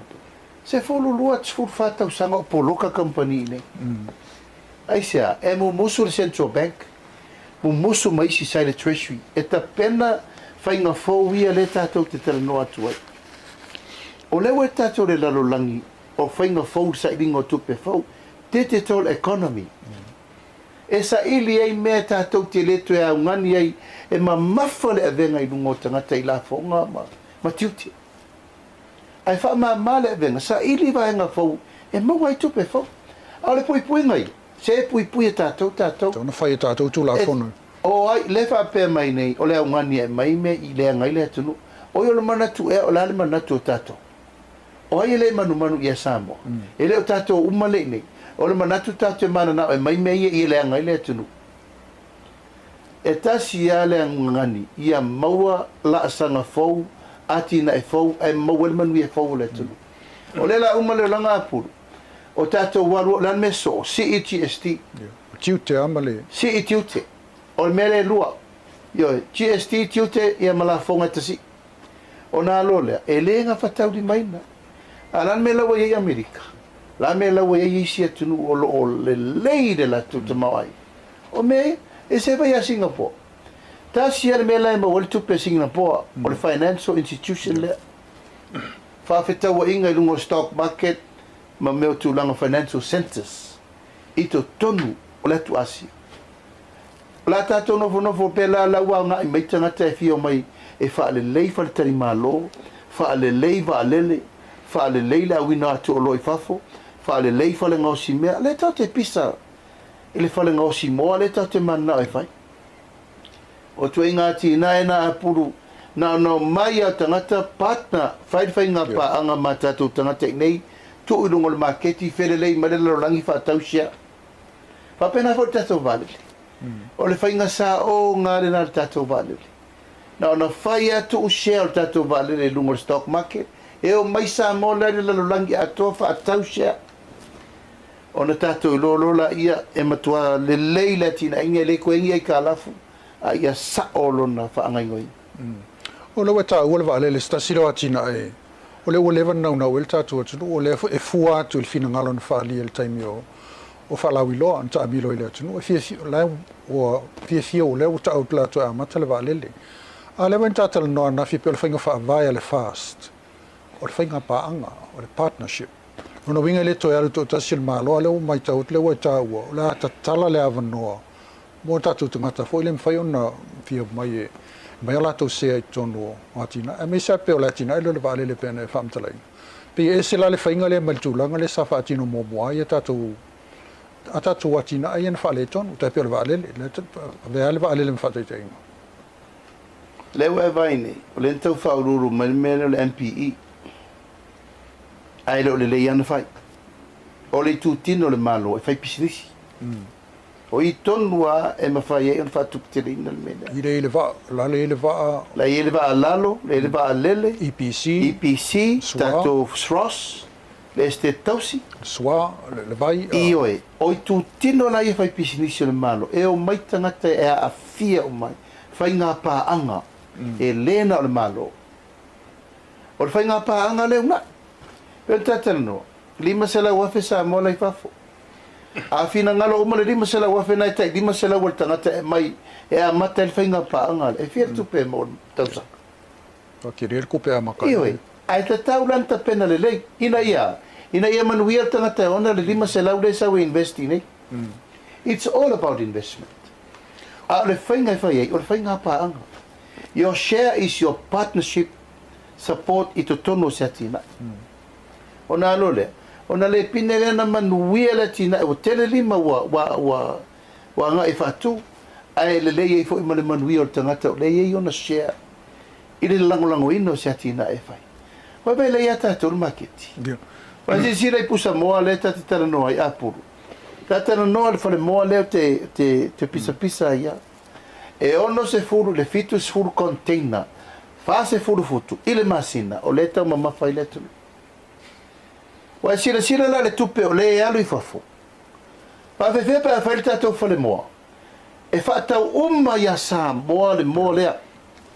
Se folu lua tsfur whatau sanga o poloka company nei. Aisia, e mo musu le Central Bank, mo musu mai si sai le Treasury, e ta pena whainga fōu ia le tātou te tala noa tuai. O lewa e tātou le lalolangi, o whainga fōu sa ilingo tupe fōu, digital economy. E sa ili ei mea tātou te leto e au ngani ei, e ma mafa le avenga i lungo tangata i la whaunga ma tiuti. Ai wha ma le avenga, sa ili vaenga fōu, e maua i tupe fōu. Au le pui ngai. Se pui e tātou. Tau na whai e tātou tū la whono. O ai, le whapea mai nei, o le au ngani e mai me i lea ngai lea tunu. O i o le manatu e, o le ale manatu o tātou. O ai e le manu i a Samoa. E le o tātou umale nei. O le manatu tātou e mana nao e mai me i lea ngai lea tunu. E tasi ia lea ngani, ia maua la asanga fau, ati na e fau, e maua le manu i e fau lea tunu. O le la umale o langa apuru. O tātou waru lan meso, CETST. Tiute amale. CETUTE. O le mele lua. Yo, GST tiute ia malafonga tasi. O nā lolea, e le ngā whatau di maina. A lan me lawa iei Amerika. Lan me lawa iei isi atunu o le leide la tuta mawai. O me, e se vai a Singapore. Tā si ale me lai ma wale tupe Singapore, o le financial institution lea. Whawhetau wa inga i lungo stock market, ma meo tūlanga financial centers i to tonu o le tu asi. La tātou nofo pēla laua ngā i maitangata e fio mai e whaalelei whaletari mālo, whaalelei whaalelei la wina atu o loi fafo, whaalelei whale ngau si mea, le tau te pisa i le whale ngau si moa, le tau te mana e whai. O tu e ngāti nā e nā apuru, nā mai a tangata partner, whai ngā pa anga mā tātou tangata i nei, tu ulungo le marketi felelei malelo langi fa tausia fa pena fo tato vale o le fainga sa o ngare na tato vale na faia tu share tato vale le lungo stock market e o mai sa mo le langi ato fa tausia ona tato lo la ia e matua le leila tina inga le ko inga kalafu a ia sa o na fa ngai ngoi o le wata o le vale le stasilo atina e o le lewa nau el tātou atunu, o le e fua atu il fina ngalon whaali el taimi o whaalawi loa an ta amilo ile atunu, e fia o leo ta au plato a mata le waalele. A lewa in tātala noa na fipe o le whainga whaavai le fast, o le whainga paanga, o le partnership. Nono winga le toi alu to tasi le malo, leo mai tau, leo e tāua, o le ata tala le awa noa, mo tātou tangata, fo ile mwhai ona fia mai e, mai ala tau sea i tonu o atina. E mei sa peo le atina, ilo le vale le pene whamtalai. Pe e se la le whainga le maltulanga le sa whaatino mo moa i a tātou atina ai en whale tonu, tai peo le vale le vale le mwhatai tainga. Leo e vaine, o le ntau whaururu mai mele le MPE. Ai leo le leiana whai. O le tūtino le malo, e whai pisinisi. O i tonua e mawhai e on whatuk te reina le mele. I le ele vaa, la le ele vaa. La ele vaa lalo, le ele vaa lele. EPC. EPC, tato SROS. le este tausi Soa, le vai. ioe o tu tino la ia fai pisinisi le malo e o mai tangata e a fia o mai fai ngā pāanga e lena o le malo o le fai ngā pāanga le una pe tatana no lima se la wafe sa mo lai fafo a fina ngalo uma le lima se la wafe nai tai lima se la wal tangata e mai e a mata le fai ngā pāanga e fia tu pe mo tausa Ki rere kupe a maka. ioe ai ta tau lanta pena le lei ina ia manuia tangata ona le lima se la le sa we investing nei it's all about investment a le whainga whai o le whainga pāanga your share is your partnership support i to tono se atina ona lole ona le pine le na manuia le tina o tele lima wa nga e fatu ai le le i fo i le manuia o tangata le i ona share i le lango ino se atina e whai wa be le ia tātou maketi wa si rei pusa moa le ta te tala noa i apuru tata noa le fale moa leo te pisa ia e ono se furu le fitu se furu container fa se furu futu i le masina o le tau mamafa i le tulu wa sila la le tupe o le alu i fafo pa fefe pa a fale tatou fale moa e fa tau ia sa moa le moa lea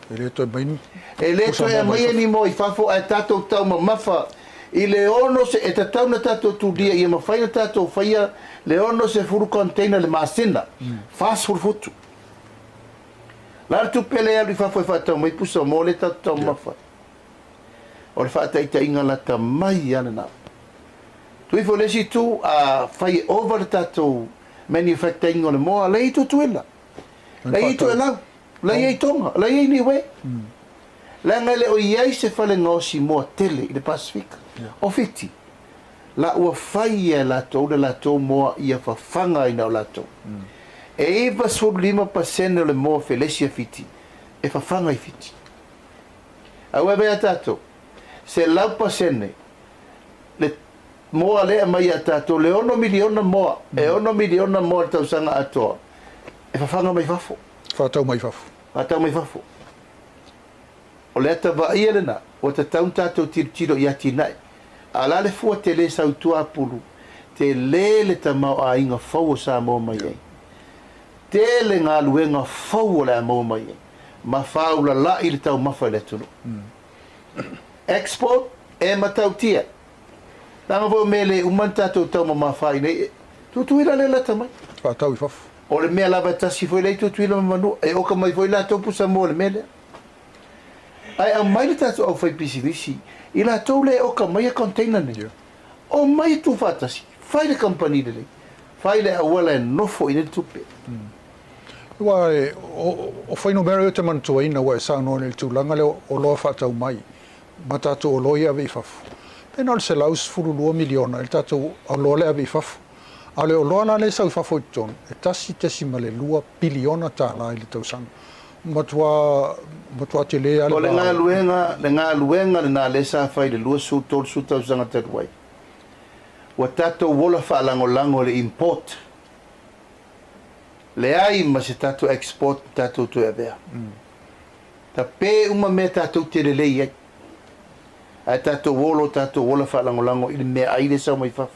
E le toi maini. e le toi a mai ni mo i fafo a tatou tau mamafa i le ono se e tatau na tatou tudia i ma faina tatou faia le ono se furu container le masina fast furu futu la tu pele ali fa foi fata mai pusa mo le tatou mafa o le fata ita inga la ta mai ana na tu fo le si tu a fai over tatou manufacturing o le mo le tu tuela le itu la le ia tonga le ia ni we la ngale o ia se fale ngosi mo tele i le Pacific o fiti la ua faia la tau moa ia fafanga ina o la tau e iwa sur 5% o le moa felesia fiti e fafanga i fiti aua bea tato se lau pasene le moa lea mai a tato le 1 miliona moa e 1 miliona moa tau sanga atoa e fafanga mai fafo Fatau mai fafu. fatau mai fafo o le ata va ia lena o te tau tato tiro ia tinai ala le fua te le sautua pulu te le tamau a inga fau sa mo mai ai te le ngā luenga fau la mo mai ai ma fau la i le tau mafa le tunu export e matau tia nanga vo mele umanta tau mafai nei tutuila le la tamai Fatau i fafu. o le mea lava tasi foi lei tutuila manu e oka mai foi la tau pusa mo le mele ai a mai le tatu au fai pisilisi i la tau le oka mai a container ne o mai tu fatasi fai le company le fai le awala e nofo i le tupe Ua o whaino mera o te mantua ina wa e sāno le tūlanga leo o loa whātau mai ma tātou o loia vei fafu pena o le se laus furu 2 miliona il tātou o loa lea vei fafu a le o loa la le sau fafo i tonu e tasi ma le 2 biliona tā la i le tausanga matua te lea o le ngā luenga le nā lesa fai le lua su tolu su tau sanga te ruai wa tatou wola whaalango le import le ai ma se tatou export tatou tu e vea ta pe uma me tatou te lelei ai ai tatou wola whaalango i le mea ai le sau mai fafu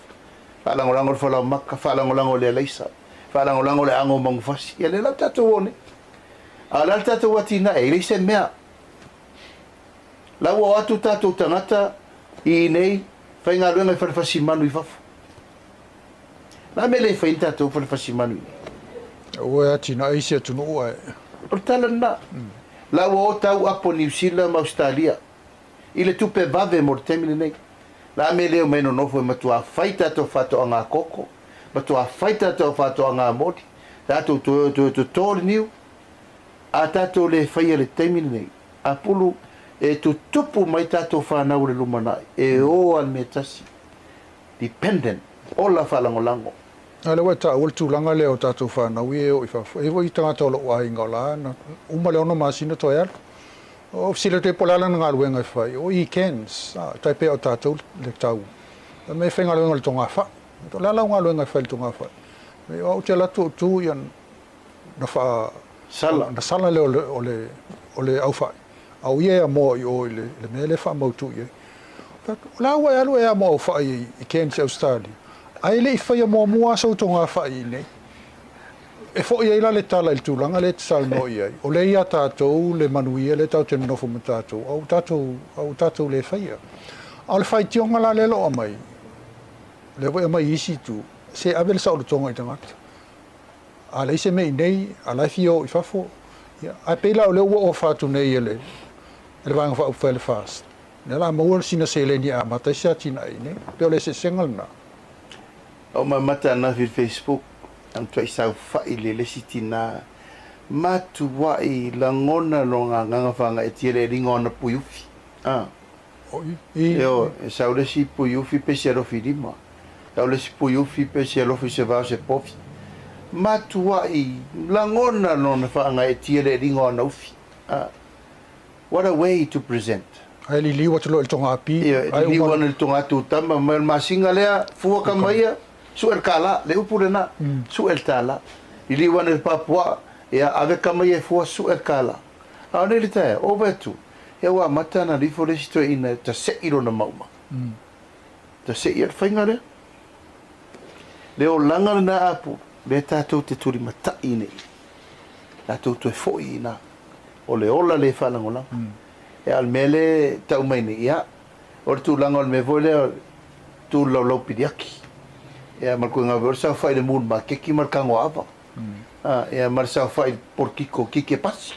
whaalango le whalau maka whaalango le leisa whaalango le ango mangufasi ia le lau tatou one a la tatou watina e le se mea lau o atu tatou tangata i nei fai ngā luenga i whalewhasi manu i fafu la me le fai tatou whalewhasi manu i Ua tina eisi atunu ua e. o tala na lau o tau apo New Zealand ma Australia i le tupe vave mo le temile nei la me leo meno nofo e matua fai tatou whato a ngā koko matua fai tatou whato a ngā modi tatou tōre niu a tatou le fai le temile nei a pulu e tu tupu mai tatou whanau le lumanai e o an me tasi dependent o la whalangolango Ale wa ta ul tulanga leo tātou whanau e o i fafu. E i tangata o lo ai ngala na uma leo no masina to ya. O sila te polala ngā luenga whai. O i kens. Tai pe o tātou le tau. Me whenga luenga le tonga wha. To lala ngā luenga whai le tonga wha. Me o te latu tu yan na wha sala na sala leo o le au whai. Au ia mo i o le mele wha mautu ia. La wa ya lo ya mo fa I Cairns Australia. Ai le fa ya mo mo so tonga fa I nei. E fo ia ila le tala il tulanga le tsal no ia. O le ia tātou le manuia le tau te nofo mo tātou. Au tātou le faia. Al fai tionga la le loa mai. Le wa mai isi tu. Se avel sa o tonga I tangata. A le se mei nei, a lai fio I fafo. A pela o le ua o fatu nei ele. Ele vanga fa upfele fast. Ne la maua sina se le ni a mata sia tina I nei. Peo le se sengal na. O ma mata na fi Facebook. Am toi sau fai le sitina matu wai la ngona longa nganga fanga e tire ringona puyufi yo sau le si puyufi pe se rofirima sau le si puyufi pe se rofi se va se pofi matu wai la ngona lona fanga e tire ringona ufi what a way to present ai li liwa tlo el tonga api ai liwa el tonga tu tamba mal masinga lea fuwa kamaya su el kala le upurena su el tala ili wana el papua ya ave kama ye fo su el kala ane lita over tu ya wa matana li fo resto in ta se iro na mauma ta se ir fingare le o langa na apu le tato te turi mata ine tato to fo ina o le ola le fa langola e al mele ta umaini ya o tu langa me vole tu lo pidiaki ya marco nga versa fai de moon ma que marca ngoava ya marsa fai por kike pas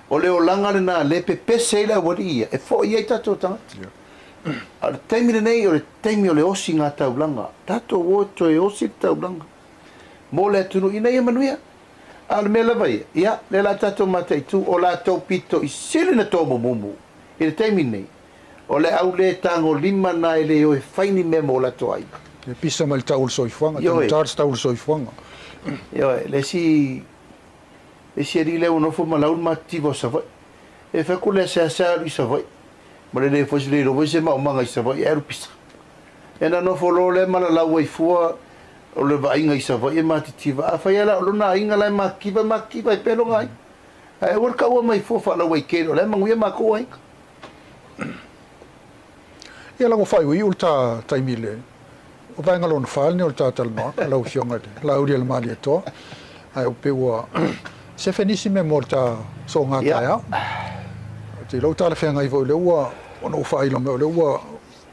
o le olanga na le pepe sela wori e fo ia tato tanga al termine nei o temi o le osinga taulanga tato woto e osi taulanga mo le tunu ina ia manuia al mela vai ya le la tato mate tu o la to pito I sele na to mumu e termine o le au le tango lima na ele o e faini memo la to ai le pisa mal taul soifuanga tars taul soifuanga yo le si rile uno fo malaun mativo sa vai e fa kule sa I sa vai ma le fo le ro se ma manga I sa vai e pisa e na no fo lo le mala la wai fua o le vai ngai sa vai e matitiva a fa ya lo na inga la makiva e pelo ngai e worka o mai fo fa la wai ke le mangu ma ko ai ia la go fai ui ulta taimile o vai ngalon fal ni o tatal ma la o fionga la o le mali to ai o pe wa se finissime molta so nga ya ti lo tala fenga I vo le wa ono fai lo me le wa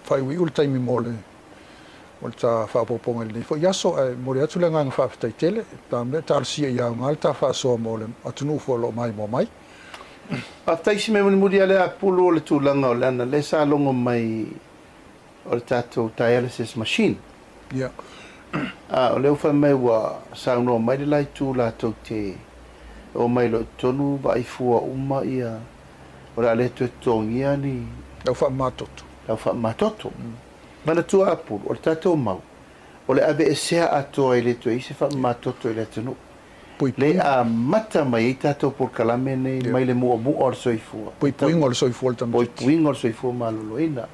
fai ui ulta mi mole molta fa poponga le fo yaso mo le atu le nga fa ftai tele tamle tal si ya ngalta fa so mole atunu fo lo mai mo mai a taisi me mo dia le apulu le tulanga o lana le sa longo mai o tato dialysis machine yeah o le fa mai wa sa no mai le lai tu la to te o mai lo tonu vai fua uma ia o le to tongia ni la fa matoto mana tu apu o tato mau o le ave se ato ele to ise fa matoto ele tonu le a mata mai tato por kalamene mai le mo o soifua pui ngol soifua tam pui ngol soifua malolo ina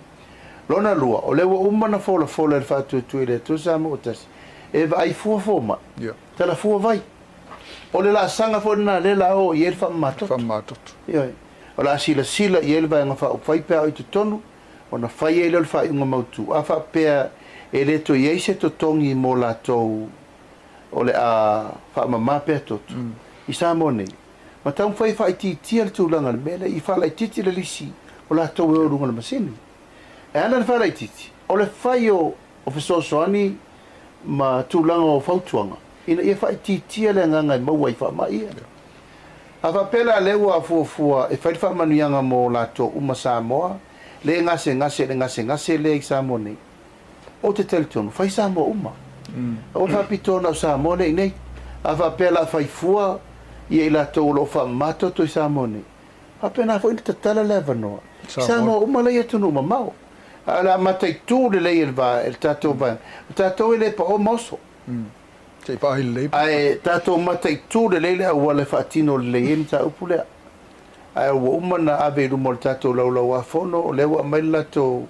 lona lua o le uma na fola le fatu tu ele tu sa mo tas e vai fua ma tala fua vai o le la sanga fo na le la o yel fa matoto yo o la sila yel vai nga fa fai pe ai tonu o na fai ele fa nga mautu a fa pe ele to yese to tongi mo la to o le a fa mama pe to I sa mone ma tau fai ti tiel tu langa mele I fa la titi le lisi o la to o runga masini e ana fa la titi o le fai o feso soani ma tu langa o fautuanga ina e fa ti tiel nga ma wai fa ma ia a fa pela le wa fua e fa manuanga mo la to uma sa moa le ngase le sa mone o te telton fai sa mo uma o fa pitona sa mone nei a fa pela fai fua ia la to lo fa mato to sa mone a pena fo inte tala levano sa mo uma le tu no mamao ala matai tu le il va il tato ele pa o moso te pa ile ai tato matai tu le wala fatino le inta upule ai o uma na ave lu mol tato lo fono le wa mai la to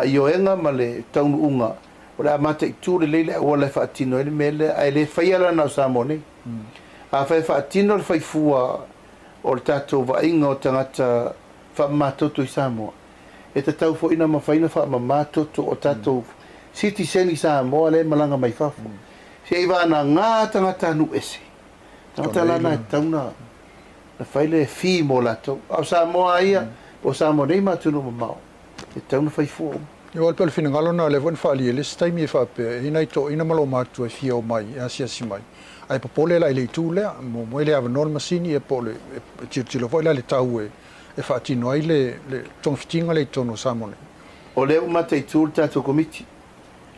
io enga male taunu unga ora mate tu le wala fatino ele mele ai le faiala na samone a fatino le faifua o tato va ingo tangata fa mato to samo e te tau fo ina mawhaina wha ma mātoto o tātou City Seni Samoa le malanga mai whafu. Se iwa na ngā tangata nu ese. Tangata lana e tauna na whaile e whi mō lato. Au Samoa ia, o Samoa nei mātunu ma mao. E tauna whai fō. Yo al pel fina ngalona le von fali le staimi e fa pe ina ito ina malo matu e fio mai asia si mai. Ai popole la ile tu le mo ile ave non masini e pole tilo foi la le tau e fa tino ai le ton fitinga le tono samone. O le umata i tūl tātou komiti.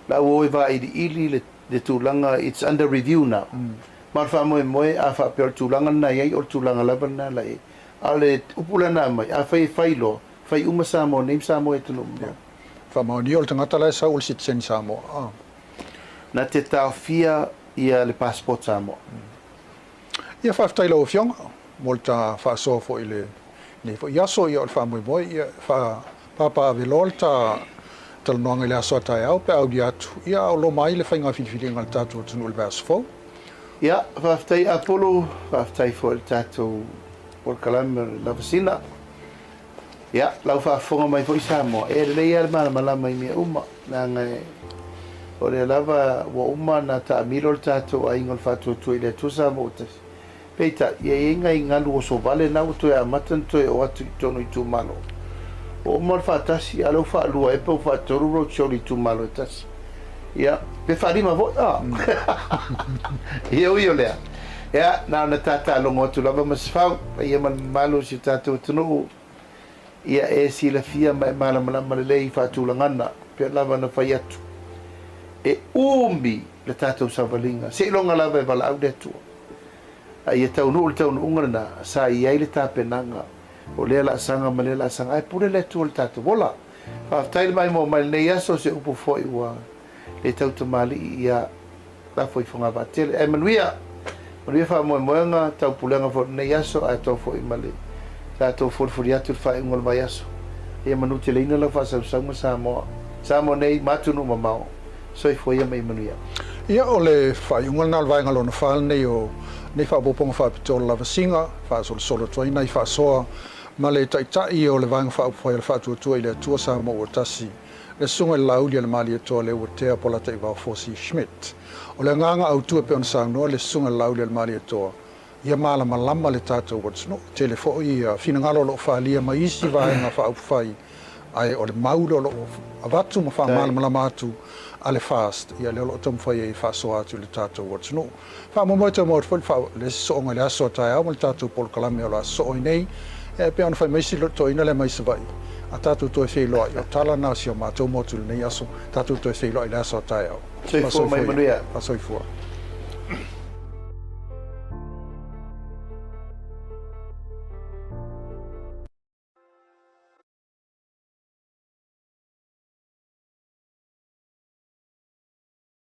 La oi va ili le tūlanga, it's under review now. Mar wha moe a wha pēr tūlanga na iei o tūlanga lava na la e. A le upula na mai, a whai whailo, whai uma Samoa, neim Samoa e tunu. Wha maoni o le tangata lai sa ul Citizen Samoa. Na te tau fia ia le passport Samoa. Ia whaftaila o fionga, mo le ta wha soa fo i le nei fo iaso ia o le wha moe ia wha papa avelol ta talanoanga i le aso atai au pe au di atu. Ia o lo mai le whainga whiwhiringa le tātou tunu le vers fo. Ia, whaftai Apollo, whaftai fo le tātou Port Kalamia Lavasina. Ia, lau whaafonga mai fo i Samoa. E le ia le malama i mea uma. Nā ngai, o le lava wa uma na ta amiro le tātou a ingo le whātua tui le tu Samoa tasi. Peita, ia inga i ngalu o so vale nau tui a matan tui o atu i tono i tu malo. O mo fa tasi alo fa lua e po fa toru ro choli tu malo tasi ya pe fa lima vo io le ya na na tata longo tu lava mas fa ia man malo si tata tu ia e si la fia mala mala le fa tu langana pe lava na fa yatu e umbi le tata savalinga se longa lava vala au de tu ai tau no ngana sa ia le tapenanga o le la sanga ma le la sanga ai pure le tu tatu vola fa tail mai mo mai nei aso se upu foi wa le tau te mali ia la foi fonga va tel e manuia fa mo nga tau pulenga fo nei aso ai to foi mali ta to for atu fa ngol mai aso e manu te leina la fa sa mo nei matunu mamao so foi mai manuia ia o le fa ngol na vai ngalo na fa nei o nei fa bopong fa pitol lava singa fa solo toi nei fa soa ma le tai o le vanga fa foi le fa tu i le tua sa mo o tasi le sunga lau le mali to le o te apola te va fosi Schmidt o le nganga au tu pe on sa no le sunga lau le mali to ia mala malama le tato what's no telefo i fina ngalo lo fa lia mai isi vanga fa fai ai o le maulo lo avatu ma fa mala malama tu ale fast ia le lo tom foi fa so atu le tato what's no fa mo mo fa le so nga le so ta au le tato Port Kalamia lo so nei e pe on fa mai si lo to ina le mai se vai a tato to fe lo yo tala na si o ma to mo tu nei aso tato to fe lo ila so ta au so mai manuia pa so i fu